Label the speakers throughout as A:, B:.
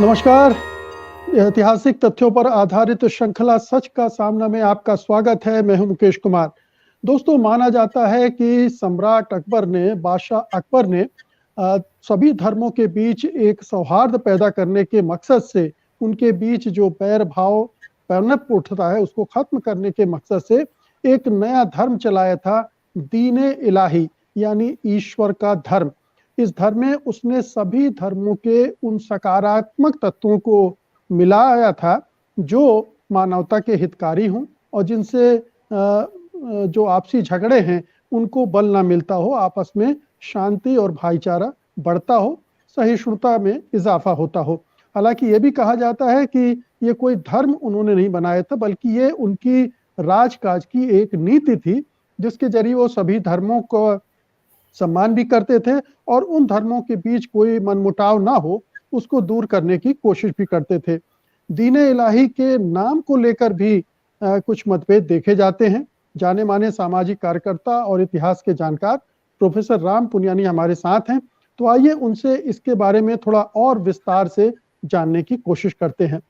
A: नमस्कार। ऐतिहासिक तथ्यों पर आधारित श्रृंखला सच का सामना में आपका स्वागत है। मैं हूं मुकेश कुमार। दोस्तों, माना जाता है कि सम्राट अकबर ने, बादशाह अकबर ने सभी धर्मों के बीच एक सौहार्द पैदा करने के मकसद से, उनके बीच जो बैर भाव पनप उठता है उसको खत्म करने के मकसद से एक नया धर्म चलाया था, दीन-ए इलाही, यानी ईश्वर का धर्म। इस धर्म में उसने सभी धर्मों के उन सकारात्मक तत्वों को मिलाया था जो मानवता के हितकारी हों और जिनसे जो आपसी झगड़े हैं उनको बल ना मिलता हो, आपस में शांति और भाईचारा बढ़ता हो, सहिष्णुता में इजाफा होता हो। हालांकि ये भी कहा जाता है कि ये कोई धर्म उन्होंने नहीं बनाया था, बल्कि ये उनकी राजकाज की एक नीति थी, जिसके जरिए वो सभी धर्मों को सम्मान भी करते थे और उन धर्मों के बीच कोई मनमुटाव ना हो उसको दूर करने की कोशिश भी करते थे। दीन-ए इलाही के नाम को लेकर भी कुछ मतभेद देखे जाते हैं। जाने माने सामाजिक कार्यकर्ता और इतिहास के जानकार प्रोफेसर राम पुनियानी हमारे साथ हैं, तो आइए उनसे इसके बारे में थोड़ा और विस्तार से जानने की कोशिश करते हैं।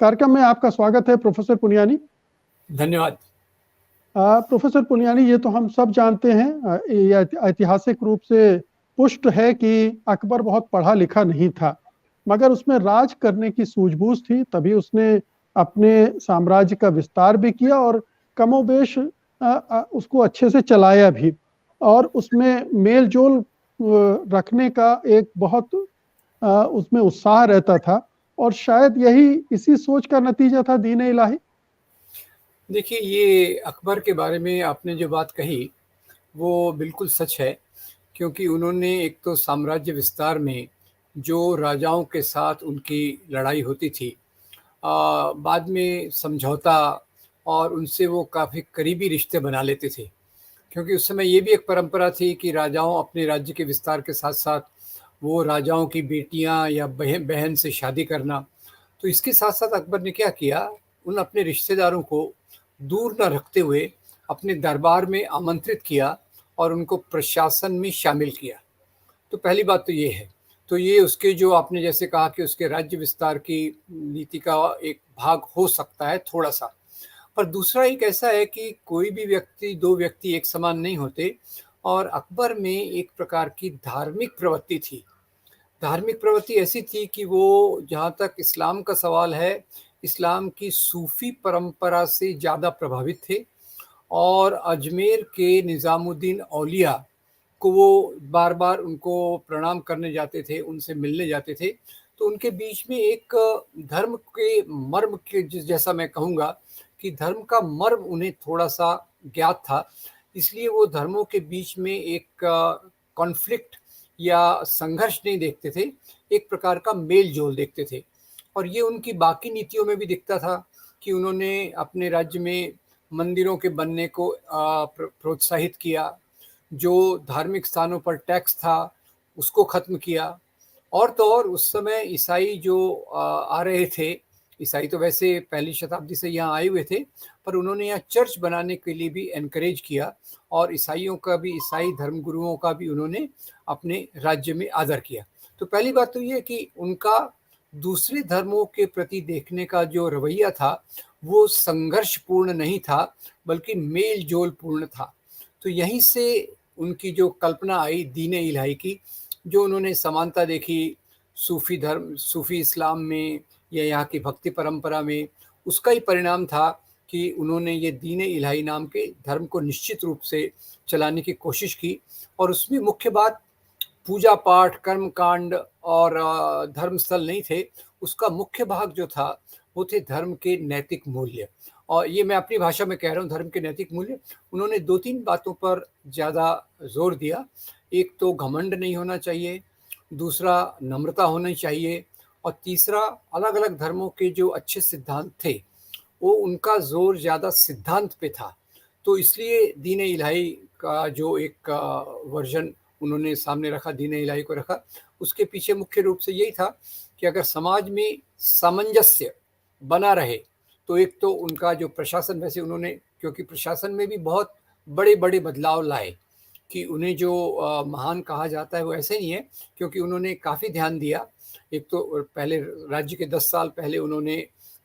A: कार्यक्रम में आपका स्वागत है प्रोफेसर पुनियानी।
B: धन्यवाद।
A: प्रोफेसर पुनियानी, ये तो हम सब जानते हैं, ये ऐतिहासिक रूप से पुष्ट है कि अकबर बहुत पढ़ा लिखा नहीं था, मगर उसमें राज करने की सूझबूझ थी, तभी उसने अपने साम्राज्य का विस्तार भी किया और कमोबेश उसको अच्छे से चलाया भी, और उसमें मेल जोल रखने का एक बहुत उसमें उत्साह रहता था, और शायद यही इसी सोच का नतीजा था दीन-ए इलाही।
B: देखिए, ये अकबर के बारे में आपने जो बात कही वो बिल्कुल सच है, क्योंकि उन्होंने एक तो साम्राज्य विस्तार में जो राजाओं के साथ उनकी लड़ाई होती थी, बाद में समझौता और उनसे वो काफ़ी करीबी रिश्ते बना लेते थे, क्योंकि उस समय ये भी एक परंपरा थी कि राजाओं अपने राज्य के विस्तार के साथ साथ वो राजाओं की बेटियां या बहन बहन से शादी करना। तो इसके साथ साथ अकबर ने क्या किया, उन अपने रिश्तेदारों को दूर न रखते हुए अपने दरबार में आमंत्रित किया और उनको प्रशासन में शामिल किया। तो पहली बात तो ये है। तो ये उसके जो आपने जैसे कहा कि उसके राज्य विस्तार की नीति का एक भाग हो सकता है थोड़ा-सा। पर दूसरा एक ऐसा है कि कोई भी व्यक्ति, 2 व्यक्ति एक समान नहीं होते, और अकबर में एक प्रकार की धार्मिक प्रवृत्ति थी। धार्मिक प्रवृत्ति ऐसी थी कि वो, जहाँ तक इस्लाम का सवाल है, इस्लाम की सूफ़ी परंपरा से ज़्यादा प्रभावित थे, और अजमेर के निज़ामुद्दीन औलिया को वो बार-बार उनको प्रणाम करने जाते थे, उनसे मिलने जाते थे। तो उनके बीच में एक धर्म के मर्म के जैसा मैं कहूँगा कि धर्म का मर्म उन्हें थोड़ा-सा ज्ञात था। इसलिए वो धर्मों के बीच में एक कॉन्फ्लिक्ट या संघर्ष नहीं देखते थे, एक प्रकार का मेल-जोल देखते थे। और ये उनकी बाकी नीतियों में भी दिखता था कि उन्होंने अपने राज्य में मंदिरों के बनने को प्रोत्साहित किया, जो धार्मिक स्थानों पर टैक्स था उसको ख़त्म किया, और तो और उस समय ईसाई जो आ रहे थे, ईसाई तो वैसे पहली शताब्दी से यहाँ आए हुए थे, पर उन्होंने यहाँ चर्च बनाने के लिए भी एनकरेज किया, और ईसाइयों का भी, ईसाई धर्मगुरुओं का भी उन्होंने अपने राज्य में आदर किया। तो पहली बात तो ये कि उनका दूसरे धर्मों के प्रति देखने का जो रवैया था वो संघर्षपूर्ण नहीं था, बल्कि मेल-जोल पूर्ण था। तो यहीं से उनकी जो कल्पना आई दीन-ए इलाही की, जो उन्होंने समानता देखी सूफ़ी धर्म, सूफ़ी इस्लाम में या यहाँ की भक्ति परंपरा में, उसका ही परिणाम था कि उन्होंने ये दीन-ए इलाही नाम के धर्म को निश्चित रूप से चलाने की कोशिश की। और उसमें मुख्य बात पूजा पाठ, कर्मकांड और धर्मस्थल नहीं थे। उसका मुख्य भाग जो था वो थे धर्म के नैतिक मूल्य, और ये मैं अपनी भाषा में कह रहा हूँ, धर्म के नैतिक मूल्य। उन्होंने 2-3 बातों पर ज़्यादा जोर दिया। एक तो घमंड नहीं होना चाहिए, दूसरा नम्रता होनी चाहिए, और तीसरा अलग-अलग धर्मों के जो अच्छे सिद्धांत थे वो उनका जोर ज़्यादा सिद्धांत पे था। तो इसलिए दीन-ए इलाही का जो एक वर्जन उन्होंने सामने रखा, दीन-ए इलाही को रखा, उसके पीछे मुख्य रूप से यही था कि अगर समाज में सामंजस्य बना रहे, तो एक तो उनका जो प्रशासन, वैसे उन्होंने, क्योंकि प्रशासन में भी बहुत बड़े-बड़े बदलाव लाए, कि उन्हें जो महान कहा जाता है वो ऐसे नहीं है, क्योंकि उन्होंने काफ़ी ध्यान दिया एक तो पहले राज्य के 10 साल पहले उन्होंने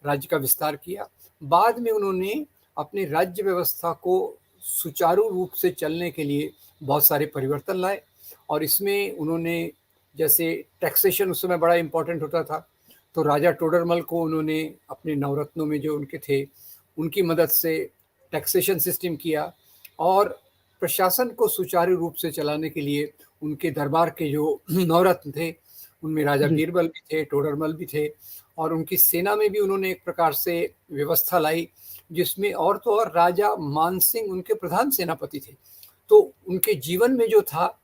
B: राज्य का विस्तार किया, बाद में उन्होंने अपनी राज्य व्यवस्था को सुचारू रूप से चलने के लिए बहुत सारे परिवर्तन लाए। और इसमें उन्होंने, जैसे टैक्सेशन उस समय बड़ा इम्पोर्टेंट होता था, तो राजा टोडरमल को उन्होंने अपने नवरत्नों में जो उनके थे उनकी मदद से टैक्सेशन सिस्टम किया। और प्रशासन को सुचारू रूप से चलाने के लिए उनके दरबार के जो नवरत्न थे उनमें राजा
A: जी।
B: बीरबल भी थे, टोडरमल भी थे, और उनकी सेना में भी उन्होंने एक प्रकार से व्यवस्था लाई, जिसमें और तो और राजा मानसिंह उनके प्रधान सेनापति थे। तो उनके जीवन में जो था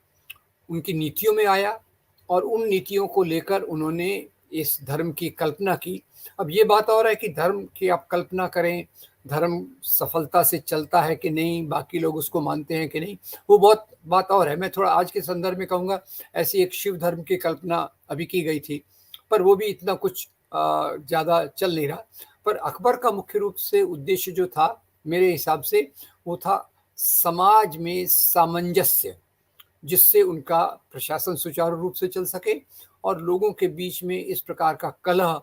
B: उनकी नीतियों में आया, और उन नीतियों को लेकर उन्होंने इस धर्म की कल्पना की। अब ये बात और है कि धर्म की आप कल्पना करें, धर्म सफलता से चलता है कि नहीं, बाकी लोग उसको मानते हैं कि नहीं, वो बहुत बात और है। मैं थोड़ा आज के संदर्भ में कहूँगा, ऐसी एक शिव धर्म की कल्पना अभी की गई थी, पर वो भी इतना कुछ ज़्यादा चल नहीं रहा। पर अकबर का मुख्य रूप से उद्देश्य जो था मेरे हिसाब से, वो था समाज में सामंजस्य, जिससे उनका प्रशासन सुचारू रूप से चल सके और लोगों के बीच में इस प्रकार का कलह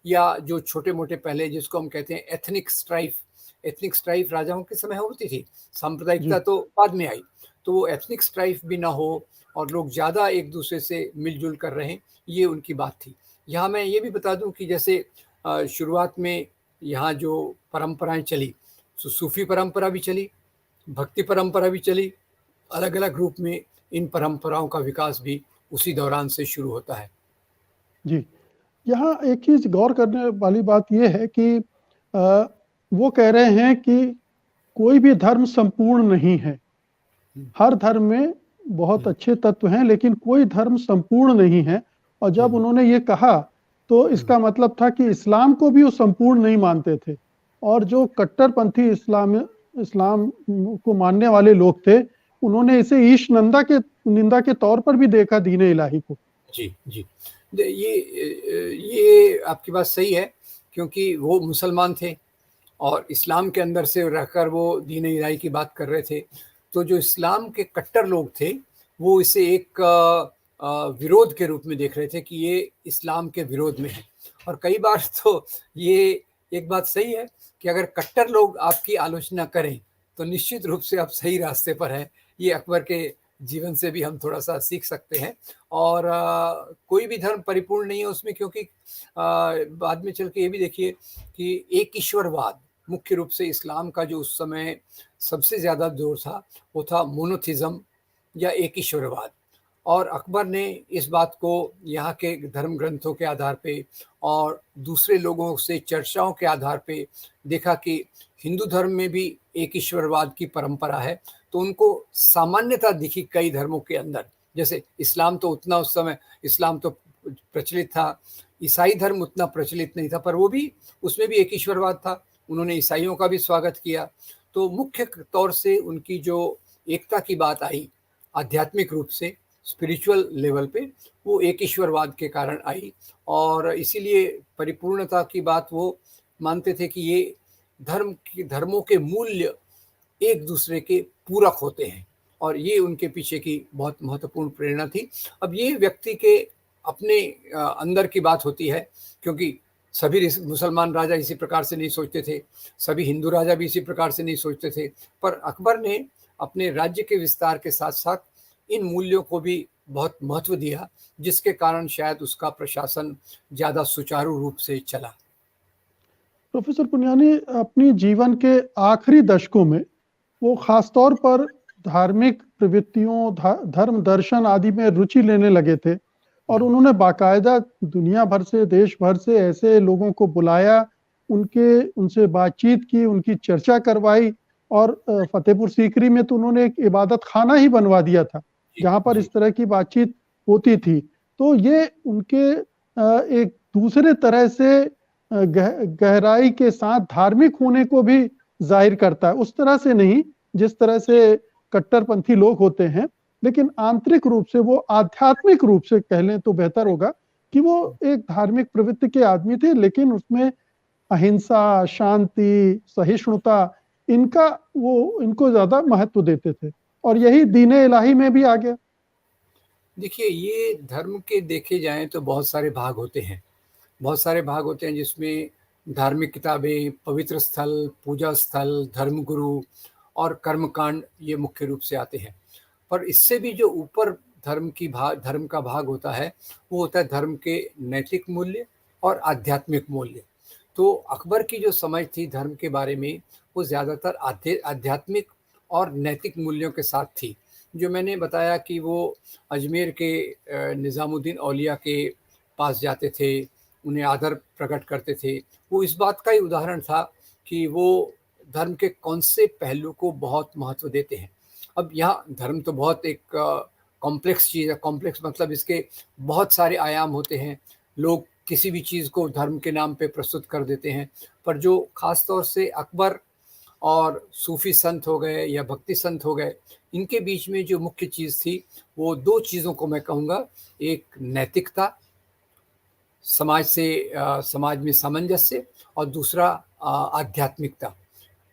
B: या जो छोटे मोटे पहले जिसको हम कहते हैं एथनिक स्ट्राइफ राजाओं के समय होती थी, सांप्रदायिकता तो बाद में आई, तो वो एथनिक स्ट्राइफ भी ना हो और लोग ज़्यादा एक दूसरे से मिलजुल कर रहें, ये उनकी बात थी। यहाँ मैं ये भी बता दूं कि जैसे शुरुआत में यहाँ जो परंपराएं चली, सूफी परंपरा भी चली, भक्ति परंपरा भी चली, अलग अलग रूप में इन परंपराओं का विकास भी उसी दौरान से शुरू होता है।
A: जी, यहाँ एक चीज गौर करने वाली बात यह है कि वो कह रहे हैं कि कोई भी धर्म संपूर्ण नहीं है, हर धर्म में बहुत अच्छे तत्व हैं, लेकिन कोई धर्म संपूर्ण नहीं है। और जब उन्होंने ये कहा तो इसका मतलब था कि इस्लाम को भी वो संपूर्ण नहीं मानते थे, और जो कट्टरपंथी इस्लाम को मानने वाले लोग थे, उन्होंने इसे ईश निंदा के तौर पर भी देखा दीन इलाही को।
B: जी जी, ये आपकी बात सही है, क्योंकि वो मुसलमान थे और इस्लाम के अंदर से रहकर वो दीन इलाही की बात कर रहे थे। तो जो इस्लाम के कट्टर लोग थे वो इसे एक विरोध के रूप में देख रहे थे कि ये इस्लाम के विरोध में है। और कई बार तो ये एक बात सही है कि अगर कट्टर लोग आपकी आलोचना करें तो निश्चित रूप से आप सही रास्ते पर हैं। ये अकबर के जीवन से भी हम थोड़ा सा सीख सकते हैं। और कोई भी धर्म परिपूर्ण नहीं है उसमें, क्योंकि बाद में चल के ये भी देखिए कि एक ईश्वरवाद मुख्य रूप से इस्लाम का जो उस समय सबसे ज़्यादा जोर था वो था मोनोथिज्म या एक ईश्वरवाद। और अकबर ने इस बात को यहाँ के धर्म ग्रंथों के आधार पे और दूसरे लोगों से चर्चाओं के आधार पे देखा कि हिंदू धर्म में भी एक ईश्वरवाद की परंपरा है, तो उनको सामान्यता दिखी कई धर्मों के अंदर। जैसे इस्लाम तो उतना उस समय इस्लाम तो प्रचलित था, ईसाई धर्म उतना प्रचलित नहीं था, पर वो भी उसमें भी एक ईश्वरवाद था। उन्होंने ईसाइयों का भी स्वागत किया। तो मुख्य तौर से उनकी जो एकता की बात आई आध्यात्मिक रूप से, स्पिरिचुअल लेवल पे, वो एक ईश्वरवाद के कारण आई। और इसीलिए परिपूर्णता की बात वो मानते थे कि ये धर्मों के मूल्य एक दूसरे के पूरक होते हैं, और ये उनके पीछे की बहुत महत्वपूर्ण प्रेरणा थी। अब ये व्यक्ति के अपने अंदर की बात होती है, क्योंकि सभी मुसलमान राजा इसी प्रकार से नहीं सोचते थे, सभी हिंदू राजा भी इसी प्रकार से नहीं सोचते थे। पर अकबर ने अपने राज्य के विस्तार के साथ साथ इन मूल्यों को भी बहुत महत्व दिया, जिसके कारण शायद उसका प्रशासन ज़्यादा सुचारू रूप से चला।
A: प्रोफेसर पुनियानी, अपनी जीवन के आखिरी दशकों में वो खासतौर पर धार्मिक प्रवृत्तियों, धर्म दर्शन आदि में रुचि लेने लगे थे, और उन्होंने बाकायदा दुनिया भर से, देश भर से ऐसे लोगों को बुलाया, उनसे बातचीत की, उनकी चर्चा करवाई। और फतेहपुर सीकरी में तो उन्होंने एक इबादत खाना ही बनवा दिया था जहां पर इस तरह की बातचीत होती थी। तो ये उनके एक दूसरे तरह से गहराई के साथ धार्मिक होने को भी जाहिर करता है, उस तरह से नहीं जिस तरह से कट्टरपंथी लोग होते हैं, लेकिन आंतरिक रूप से वो आध्यात्मिक रूप से कह लें तो बेहतर होगा कि वो एक धार्मिक प्रवृत्ति के आदमी थे, लेकिन उसमें अहिंसा, शांति, सहिष्णुता, इनको ज्यादा महत्व देते थे, और यही दीन इलाही में भी आ गया।
B: देखिए, ये धर्म के देखे जाएँ तो बहुत सारे भाग होते हैं। बहुत सारे भाग होते हैं जिसमें धार्मिक किताबें, पवित्र स्थल, पूजा स्थल, धर्मगुरु और कर्मकांड ये मुख्य रूप से आते हैं। पर इससे भी जो ऊपर धर्म का भाग होता है, वो होता है धर्म के नैतिक मूल्य और आध्यात्मिक मूल्य। तो अकबर की जो समझ थी धर्म के बारे में, वो ज़्यादातर आध्यात्मिक और नैतिक मूल्यों के साथ थी। जो मैंने बताया कि वो अजमेर के निज़ामुद्दीन औलिया के पास जाते थे, उन्हें आदर प्रकट करते थे। वो इस बात का ही उदाहरण था कि वो धर्म के कौन से पहलू को बहुत महत्व देते हैं। अब यहाँ धर्म तो बहुत एक कॉम्प्लेक्स चीज़ है। कॉम्प्लेक्स मतलब इसके बहुत सारे आयाम होते हैं। लोग किसी भी चीज़ को धर्म के नाम पे प्रस्तुत कर देते हैं। पर जो ख़ास तौर से अकबर और सूफ़ी संत हो गए या भक्ति संत हो गए, इनके बीच में जो मुख्य चीज़ थी, वो 2 चीज़ों को मैं कहूँगा, एक नैतिकता, समाज में सामंजस्य, और दूसरा आध्यात्मिकता।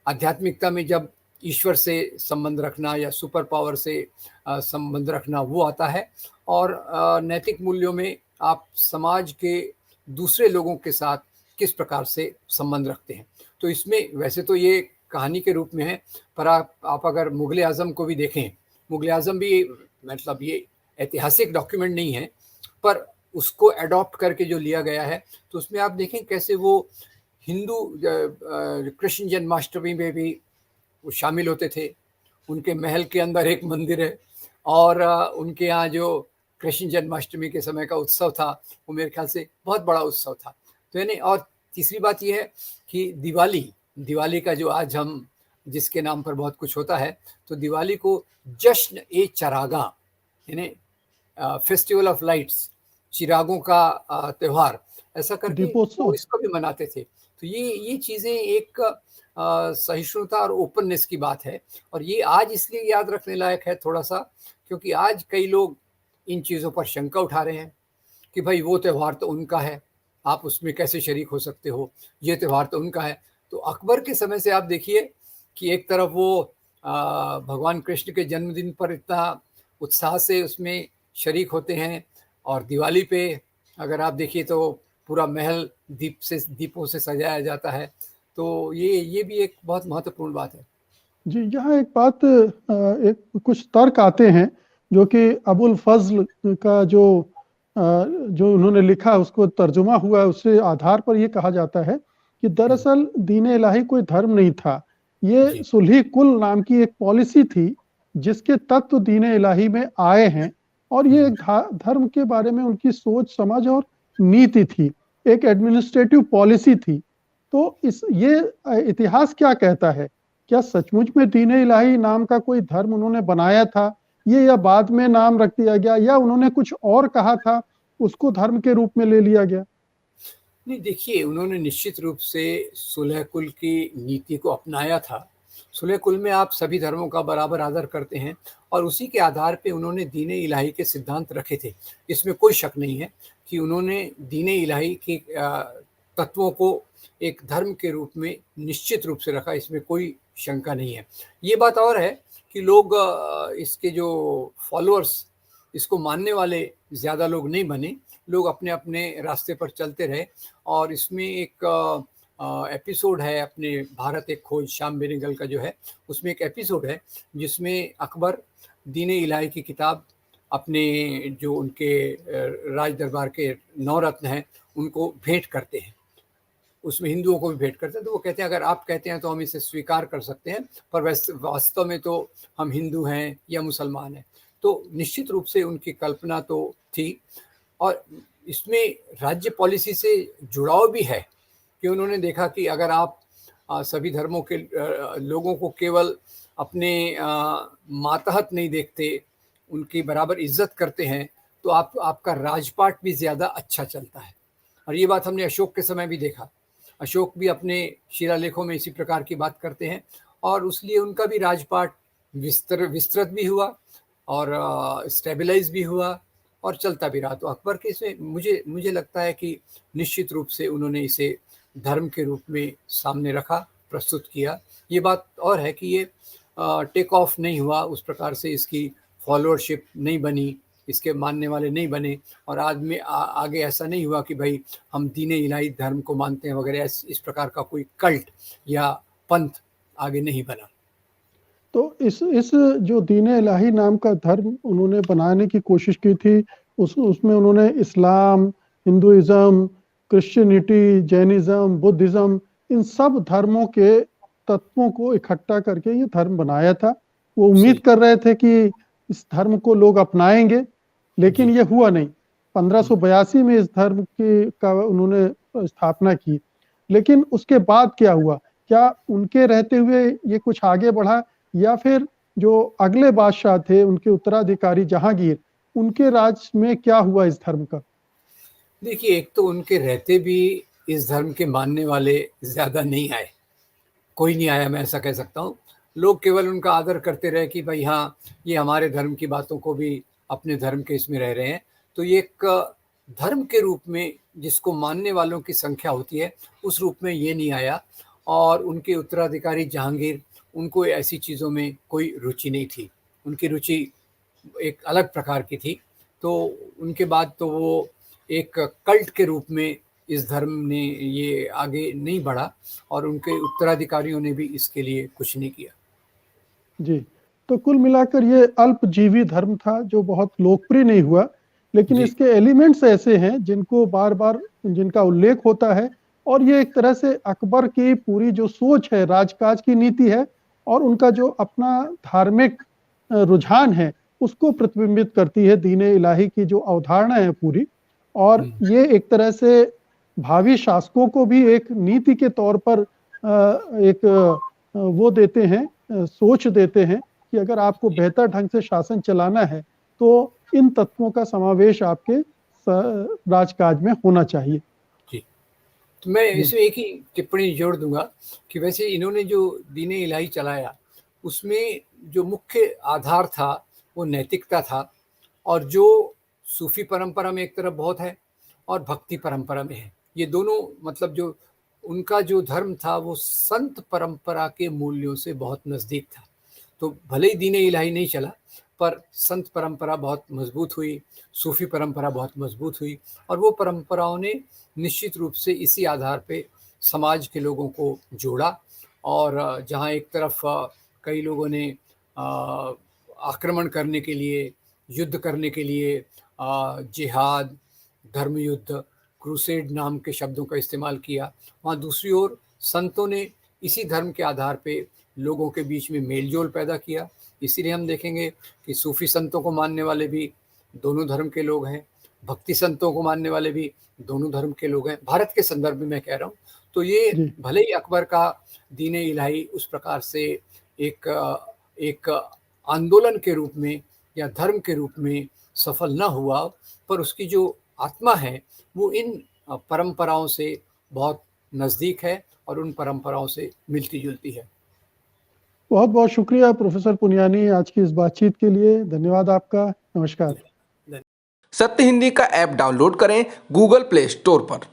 B: आध्यात्मिकता में जब ईश्वर से संबंध रखना या सुपर पावर से संबंध रखना वो आता है, और नैतिक मूल्यों में आप समाज के दूसरे लोगों के साथ किस प्रकार से संबंध रखते हैं। तो इसमें वैसे तो ये कहानी के रूप में है, पर आप अगर मुग़ल आज़म को भी देखें, मुग़ल आज़म भी मतलब ये ऐतिहासिक डॉक्यूमेंट नहीं है, पर उसको एडॉप्ट करके जो लिया गया है, तो उसमें आप देखें कैसे वो हिंदू कृष्ण जन्माष्टमी में भी वो शामिल होते थे। उनके महल के अंदर एक मंदिर है, और उनके यहाँ जो कृष्ण जन्माष्टमी के समय का उत्सव था, वो मेरे ख्याल से बहुत बड़ा उत्सव था। तो यानी, और तीसरी बात ये है कि दिवाली का जो आज हम जिसके नाम पर बहुत कुछ होता है, तो दिवाली को जश्न-ए-चरागां, यानी फेस्टिवल ऑफ लाइट्स, चिरागों का त्योहार, ऐसा करके वो
A: दीपोत्सव।
B: इसको भी मनाते थे। तो ये चीज़ें एक सहिष्णुता और ओपननेस की बात है, और ये आज इसलिए याद रखने लायक है थोड़ा-सा, क्योंकि आज कई लोग इन चीज़ों पर शंका उठा रहे हैं कि भाई वो त्योहार तो उनका है, आप उसमें कैसे शरीक हो सकते हो? ये त्योहार तो उनका है। तो अकबर के समय से आप देखिए कि एक तरफ वो भगवान कृष्ण के जन्मदिन पर इतना उत्साह से उसमें शरीक होते हैं, और दिवाली पे अगर आप देखिए तो पूरा महल दीपों से सजाया जाता है। तो ये भी एक बहुत महत्वपूर्ण बात है।
A: जी, यहाँ एक बात एक कुछ तर्क आते हैं जो कि अबुल फज़्ल का जो उन्होंने लिखा उसको तर्जुमा हुआ है, उससे आधार पर ये कहा जाता है कि
B: हुँ,
A: दरअसल दीन इलाही कोई धर्म नहीं था। ये
B: जी,
A: सुलह कुल नाम की एक पॉलिसी थी जिसके तत्व दीन इलाही में आए हैं, और ये
B: हुँ।
A: एक धर्म के बारे में उनकी सोच समझ और नीति थी, एक एडमिनिस्ट्रेटिव पॉलिसी थी। तो ये इतिहास क्या कहता है? क्या सचमुच में दीन इलाही नाम का कोई धर्म उन्होंने बनाया था? ये या बाद में नाम रख दिया गया, या उन्होंने कुछ और कहा था, उसको धर्म के रूप में ले लिया गया?
B: नहीं, देखिए, उन्होंने निश्चित रूप से सुलह कुल की नीति को अपनाया था। सुलह कुल में आप सभी धर्मों का बराबर आदर करते हैं, और उसी के आधार पे उन्होंने दीन इलाही के सिद्धांत रखे थे। इसमें कोई शक नहीं है कि उन्होंने दीन इलाही के तत्वों को एक धर्म के रूप में निश्चित रूप से रखा, इसमें कोई शंका नहीं है। ये बात और है कि लोग इसके जो फॉलोअर्स, इसको मानने वाले ज़्यादा लोग नहीं बने। लोग अपने-अपने रास्ते पर चलते रहे, और इसमें एक एपिसोड है अपने भारत एक खोज, श्याम बेनेगल का जो है, उसमें एक एपिसोड है जिसमें अकबर दीन इलाही की किताब अपने जो उनके राज दरबार के नवरत्न हैं, उनको भेंट करते हैं। उसमें हिंदुओं को भी भेंट करते हैं, तो वो कहते हैं अगर आप कहते हैं तो हम इसे स्वीकार कर सकते हैं, पर वास्तव में तो हम हिंदू हैं या मुसलमान हैं। तो निश्चित रूप से उनकी कल्पना तो थी, और इसमें राज्य पॉलिसी से जुड़ाव भी है कि उन्होंने देखा कि अगर आप सभी धर्मों के लोगों को केवल अपने मातहत नहीं देखते, उनकी बराबर इज्जत करते हैं, तो आपका राजपाट भी ज़्यादा अच्छा चलता है। और ये बात हमने अशोक के समय भी देखा। अशोक भी अपने शिलालेखों में इसी प्रकार की बात करते हैं, और उसलिए उनका भी राजपाट विस्तृत भी हुआ, और स्टेबलाइज़ भी हुआ, और चलता भी रहा। तो अकबर के इसमें मुझे मुझे लगता है कि निश्चित रूप से उन्होंने इसे धर्म के रूप में सामने रखा, प्रस्तुत किया। ये बात और है कि ये टेक ऑफ नहीं हुआ, उस प्रकार से इसकी फॉलोअरशिप नहीं बनी, इसके मानने वाले नहीं बने और आज में आगे ऐसा नहीं हुआ कि भाई हम दीन इलाही धर्म को मानते हैं वगैरह, इस प्रकार का कोई कल्ट या पंथ आगे नहीं बना।
A: तो इस जो दीन इलाही नाम का धर्म उन्होंने बनाने की कोशिश की थी, उसमें उन्होंने इस्लाम, हिंदुइज्म, क्रिश्चियनिटी, जैनिज्म, बुद्धिज्म, इन सब धर्मों के तत्वों को इकट्ठा करके ये धर्म बनाया था। वो उम्मीद कर रहे थे कि इस धर्म को लोग अपनाएंगे, लेकिन ये हुआ नहीं। 1582 में इस धर्म का उन्होंने स्थापना की, लेकिन उसके बाद क्या हुआ? क्या उनके रहते हुए ये कुछ आगे बढ़ा, या फिर जो अगले बादशाह थे, उनके उत्तराधिकारी जहांगीर, उनके राज में क्या हुआ इस धर्म का?
B: देखिए, एक तो उनके रहते भी इस धर्म के मानने वाले ज़्यादा नहीं आए, कोई नहीं आया, मैं ऐसा कह सकता हूँ। लोग केवल उनका आदर करते रहे कि भाई हाँ, ये हमारे धर्म की बातों को भी अपने धर्म के इसमें रह रहे हैं। तो ये एक धर्म के रूप में जिसको मानने वालों की संख्या होती है, उस रूप में ये नहीं आया। और उनके उत्तराधिकारी जहांगीर, उनको ऐसी चीज़ों में कोई रुचि नहीं थी। उनकी रुचि एक अलग प्रकार की थी। तो उनके बाद तो वो एक कल्ट के रूप में इस धर्म ने ये आगे नहीं बढ़ा और उनके उत्तराधिकारियों ने भी इसके लिए कुछ नहीं किया।
A: जी, तो कुल मिलाकर ये अल्पजीवी धर्म था जो बहुत लोकप्रिय नहीं हुआ, लेकिन इसके एलिमेंट्स ऐसे हैं जिनको बार-बार जिनका उल्लेख होता है, और ये एक तरह से अकबर की पूरी जो सोच है, राजकाज की नीति है, और उनका जो अपना धार्मिक रुझान है, उसको प्रतिबिंबित करती है। दीन इलाही की जो अवधारणा है पूरी, और ये एक तरह से भावी शासकों को भी एक नीति के तौर पर वो देते हैं, सोच देते हैं कि अगर आपको बेहतर ढंग से शासन चलाना है तो इन तत्वों का समावेश आपके राजकाज में होना चाहिए।
B: जी, तो मैं इसमें एक ही टिप्पणी जोड़ दूंगा कि वैसे इन्होंने जो दीन इलाही चलाया, उसमें जो मुख्य आधार था वो नैतिकता था, और जो सूफी परंपरा में एक तरफ बहुत है और भक्ति परंपरा में है। ये दोनों मतलब जो उनका जो धर्म था वो संत परंपरा के मूल्यों से बहुत नज़दीक था। तो भले ही दीन इलाही नहीं चला, पर संत परंपरा बहुत मजबूत हुई, सूफी परंपरा बहुत मजबूत हुई, और वो परंपराओं ने निश्चित रूप से इसी आधार पे समाज के लोगों को जोड़ा। और जहाँ एक तरफ कई लोगों ने आक्रमण करने के लिए, युद्ध करने के लिए जिहाद, धर्म युद्ध, क्रूसेड नाम के शब्दों का इस्तेमाल किया, वहाँ दूसरी ओर संतों ने इसी धर्म के आधार पे लोगों के बीच में मेलजोल पैदा किया। इसीलिए हम देखेंगे कि सूफी संतों को मानने वाले भी दोनों धर्म के लोग हैं, भक्ति संतों को मानने वाले भी दोनों धर्म के लोग हैं, भारत के संदर्भ में मैं कह रहा हूँ। तो ये भले ही अकबर का दीन इलाही उस प्रकार से एक आंदोलन के रूप में या धर्म के रूप में सफल न हुआ, पर उसकी जो आत्मा है वो इन परंपराओं से बहुत नज़दीक है और उन परंपराओं से मिलती जुलती है।
A: बहुत बहुत शुक्रिया प्रोफेसर पुनियानी आज की इस बातचीत के लिए। धन्यवाद आपका। नमस्कार।
C: सत्य हिंदी का ऐप डाउनलोड करें गूगल प्ले स्टोर पर।